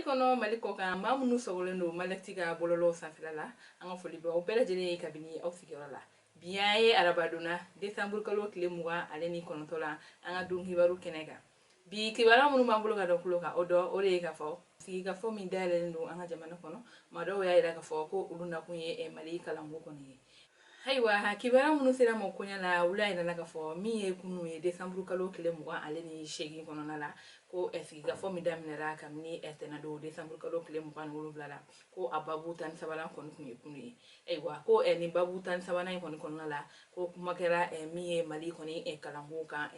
Mali kono Mali ko kan ma munu sogolon do malekti ga bololo sanfila la an ka foli ba o bɛɛ lajɛlen kabini aw sigiyɔrɔ la biya ye arabadona décembre kalo tile 20 ale ni kɔnɔntɔ la an ka don kibaru kɛnɛ kan bi kibara minnu b'an bolo ka dɔ kulo kan o dɔ o de ye ka fɔ sigi ka fɔ min dayɛlɛlen don an ka jamana kɔnɔ ma dɔw y'a yira ka fɔ ko olu nakun ye Mali kalanko kɔni ye ayiwa kibara minnu sera ma koɲa la olu y'a yira ka fɔ min ye kunun ye décembre kalo tile 20 ale ni 8 kɔnɔna la ko sigi ka fɔ min daminɛra kabini tɛnɛ don décembre kalo tile 27 la ko a babu 13 kɔni kun ye kunun ye ayiwa ko ni babu 13 in kɔni kɔnɔna la ko kuma kɛra min ye Mali kɔni kalanko kan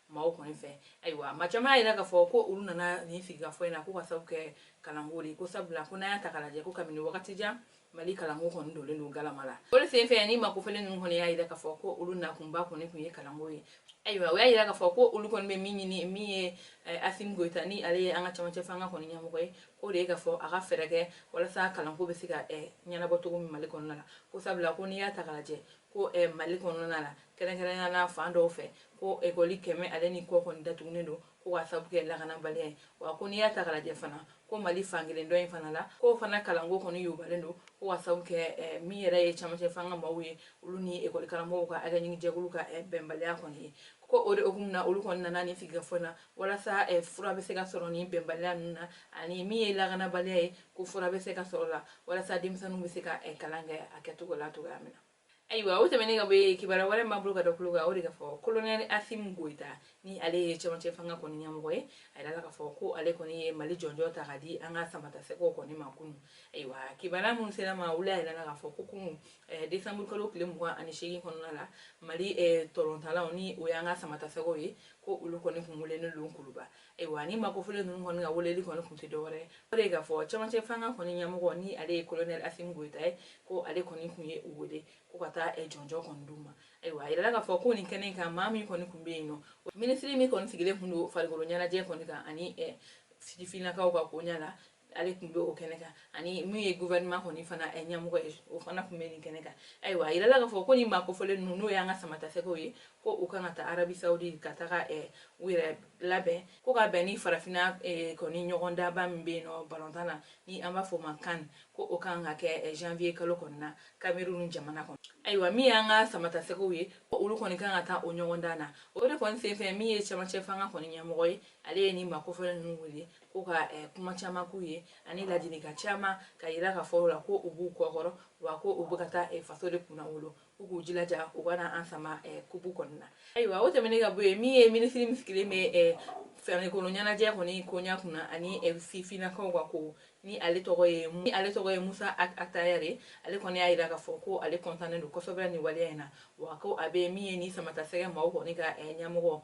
maaw kɔni fɛ ayiwa ma caman y'a yira ka fɔ ko olu nana nin sigi ka fɔ in na ko ka sabu kɛ kalanko de ko sabula ko n'an y'a ta k'a lajɛ ko kabini wagati jan Mali kalanko kɔni dolen don galama la o de senfɛ ni makofɛlen ninnu kɔni y'a yira ka fɔ ko olu nakunba kɔni kun ye kalanko ye ayiwa o y'a yira ka fɔ ko olu kɔni bɛ min ɲini min ye Asimi Goyita ni ale ye an ka camancɛ fanga kɔni ɲɛmɔgɔ ye ko de ye ka fɔ a ka fɛɛrɛ kɛ walasa kalanko bɛ se ka ɲɛnabɔ cogo min Mali kɔnɔna la ko sabula ko n'i y'a ta k'a lajɛ ko Mali kɔnɔna la kɛrɛnkɛrɛnnenya la fan dɔw fɛ ko ekɔli 100 ale ni kɔ kɔni datugulen don ko ka sabu kɛ lakanabaliya ye wa ko n'i y'a ta k'a lajɛ fana ko Mali fankelen dɔ in fana la ko fana kalanko kɔni yubalen don ko ka sabu kɛ min yɛrɛ ye camancɛ fanga maaw ye olu ni ekɔli karamɔgɔw ka hakɛ ɲini jɛkulu ka bɛnbaliya kɔni ye ko o de hukumu na olu kɔni nana ni sigikafɔ na walasa fura bɛ se ka sɔrɔ ni bɛnbaliya ninnu na ani min ye lakanabaliya ye ko fura bɛ se ka sɔrɔ la walasa denmisɛnninw bɛ se ka kalan kɛ a kɛcogo la cogoya min na ayiwa o tɛmɛnen ka bɔ yen kibaruya wɛrɛ m'an bolo ka da kulo kan o de ka fɔ colonel Asimi Goyita ni ale ye camancɛ fanga kɔni ɲɛmɔgɔ ye a yirala ka fɔ ko ale kɔni ye Mali jɔnjɔ ta ka di an ka samatasɛgɛw kɔni ma kunun ayiwa kibaruya minnu sera ma olu y'a yirala ka fɔ ko kunun décembre kalo tile 28 kɔnɔna la Mali tɔrɔntalaw ni o y'an ka samatasɛgɛw ye ko olu kɔni kun welelen don kuluba ayiwa ni makofɔlen ninnu kɔni ka weleli kɔni kun tɛ dɔwɛrɛ o de ka fɔ camancɛ fanga kɔni ɲɛmɔgɔ ni ale ye colonel Asimi Goyita ye ko ale kɔni kun ye u wele ko ka taa jɔnjɔ kɔni d'u ma ayiwa a yirala ka fɔ ko nin kɛnɛ kan maa min kɔni kun bɛ yen nɔ minisiri min kɔni sigilen kun don farikolo ɲɛnajɛ kɔni kan ani sifinnakaw ka koɲa la ale kun bɛ o kɛnɛ kan ani min ye gouvernement kɔni fana ɲɛmɔgɔ ye o fana kun bɛ nin kɛnɛ kan ayiwa a yirala ka fɔ ko nin makofɔlen ninnu n'o y'an ka samatasɛgɛw ye ko u kan ka taa Arabi Saoudite ka taga u yɛrɛ labɛn ko ka bɛn ni farafinna kɔni ɲɔgɔn daba min bɛ yen nɔ balontan na ni an b'a fɔ o ma CAN ko o kan ka kɛ janvier kalo kɔni na Cameroun jamana kɔnɔ ayiwa min y'an ka samatasɛgɛw ye olu kɔni kan ka taa o ɲɔgɔn dan na o de kɔni senfɛ min ye camancɛ fanga kɔni ɲɛmɔgɔ ye ale ye nin makofɔlen ninnu wele ko ka kuma caman k'u ye ani ladilikan caman ka yira ka fɔ o la ko u b'u kɔkɔrɔ wa ko u bɛ ka taa faso de kunna wolo u k'u jilaja u kana an sama kubu kɔni na ayiwa o tɛmɛnen ka bɔ yen min ye minisiri min sigilen bɛ farikolo ɲɛnajɛ kɔni koɲa kunna ani sifinnakaw ka ko ni ale tɔgɔ ye Musa Actayare ale kɔni y'a yira ka fɔ ko ale kɔntannen don kosɛbɛ nin waleya in na wa ko a bɛ min ye ni samatasɛgɛ maaw kɔni ka ɲɛmɔgɔ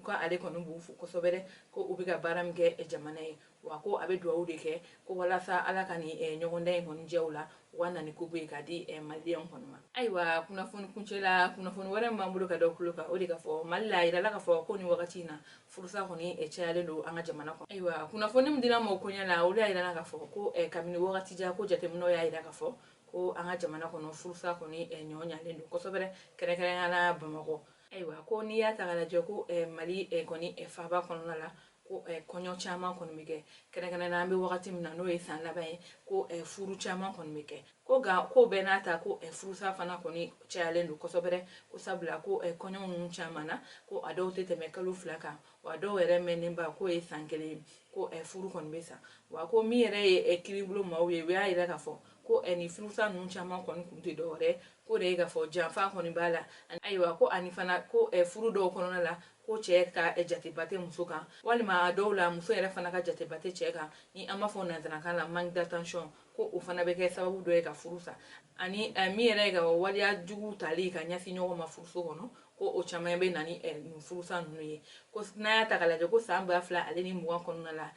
ko ale kɔni b'u fo kosɛbɛ ko u bɛ ka baara min kɛ jamana ye wa ko a bɛ dugawu de kɛ ko walasa ala ka nin ɲɔgɔndan in kɔni jɛw la u ka na ni ko bɛ ka di maliyɛnw kɔni ma ayiwa kunnafoni kuncɛ la kunnafoni wɛrɛ min b'an bolo ka da kulo kan o de ka fɔ Mali la a yirala ka fɔ ko nin wagati in na furusa kɔni cayalen don an ka jamana kɔnɔ ayiwa kunnafoni min dira ma o koɲɛ la olu y'a yirala ka fɔ ko kabini wagati jan ko jateminɛw y'a yira ka fɔ ko an ka jamana kɔnɔ furusa kɔni ɲɔ ɲalen don kosɛbɛ kɛrɛnkɛrɛnnenya la Bamakɔ ayiwa ko n'i y'a ta k'a lajɛ ko Mali kɔni faaba kɔnɔna la ko kɔɲɔ caman kɔni bɛ kɛ kɛrɛnkɛrɛnnenya an bɛ wagati min na n'o ye san laban ye ko furu caman kɔni bɛ kɛ ko nka ko bɛɛ n'a ta ko furusa fana kɔni cayalen don kosɛbɛ ko sabula ko kɔɲɔ ninnu caman na ko a dɔw tɛ tɛmɛ kalo 2 kan wa dɔw yɛrɛ mɛnnenba k'o ye san 1 ko furu kɔni bɛ sa wa ko min yɛrɛ ye kiribolo maaw ye u y'a yira ka fɔ ko ni furusa ninnu caman kɔni kun tɛ dɔwɛrɛ ko de ye ka fɔ janfa kɔni b'a la ayiwa ko ani fana ko furu dɔw kɔnɔna la ko cɛ ka jateba tɛ muso kan walima a dɔw la muso yɛrɛ fana ka jateba tɛ cɛ kan ni an b'a fɔ nanzarakan la manque d'attention ko o fana bɛ kɛ sababu dɔ ye ka furu sa ani min yɛrɛ ye ka waleya jugu tali ka ɲɛsin ɲɔgɔn ma furuso kɔnɔ ko o caman bɛ na ni furusa ninnu ye ko n'a y'a ta k'a lajɛ ko san 2020 ale ni 20 kɔnɔna la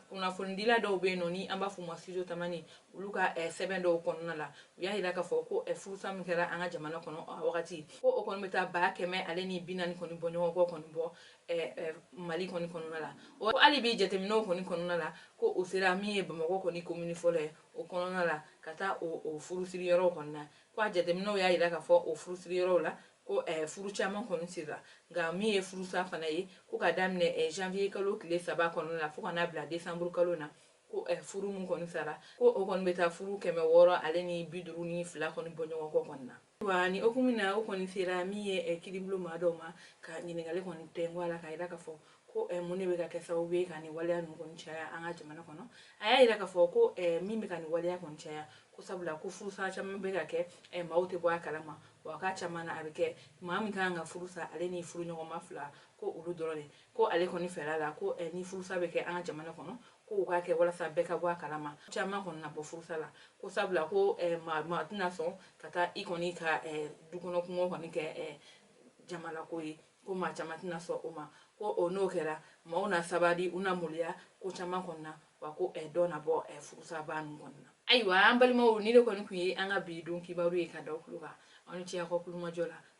kunnafonidila dɔw bɛ yen nɔ ni an b'a fɔ o ma studio tamani olu ka sɛbɛn dɔw kɔnɔna la u y'a yira ka fɔ ko furusa min kɛra an ka jamana kɔnɔ a wagati ko o kɔni bɛ taa 100 ale ni 40 kɔni bɔ ɲɔgɔn kɔ kɔni bɔ Mali kɔni kɔnɔna la hali bi jateminɛw kɔni kɔnɔna la ko o sera min ye Bamakɔ kɔni commune fɔlɔ ye o kɔnɔna la ka taa o furusiri yɔrɔ kɔni na ko a jateminɛw y'a yira k'a fɔ o furusiri yɔrɔw la ko furu caman kɔni sira nka min ye furusa fana ye ko ka daminɛ janvier kalo tile 3 kɔnɔna la fo ka n'a bila décembre kalo na ko furu mun kɔni sara ko o kɔni bɛ taa furu 600 ale ni 52 kɔni bɔ ɲɔgɔn kɔ kɔni na wa ni okumu na o kɔni sera min ye kiribolo maa dɔw ma ka ɲininkali kɔni tɛngu a la ka yira k'a fɔ ko mun de bɛ ka kɛ sababu ye ka nin waleya ninnu kɔni caya an ka jamana kɔnɔ a y'a yira k'a fɔ ko min bɛ ka nin waleya kɔni caya ko sabula ko furusa caman bɛ ka kɛ maaw tɛ bɔ a kalama wa k'a caman na a bɛ kɛ maa min kan ka furusa ale ni furuɲɔgɔnma 2 ko olu dɔrɔn de ko ale kɔni fɛla la ko ni furusa bɛ kɛ an ka jamana kɔnɔ ko u k'a kɛ walasa bɛɛ ka bɔ a kalama caman kɔni na bɔ furusa la ko sabula ko maa tɛna sɔn ka taa i kɔni ka dukɔnɔ kungo kɔni kɛ jamana ko ye ko maa caman tɛna sɔn o ma ko n'o kɛra maaw na sabali u na maloya ko caman kɔni na wa ko dɔ na bɔ furusaba ninnu kɔni na ayiwa an balimaw ni de kɔni tun ye an ka bi don kibaru ye ka da o kulo kan aw ni ce aw ka kulumajɔ la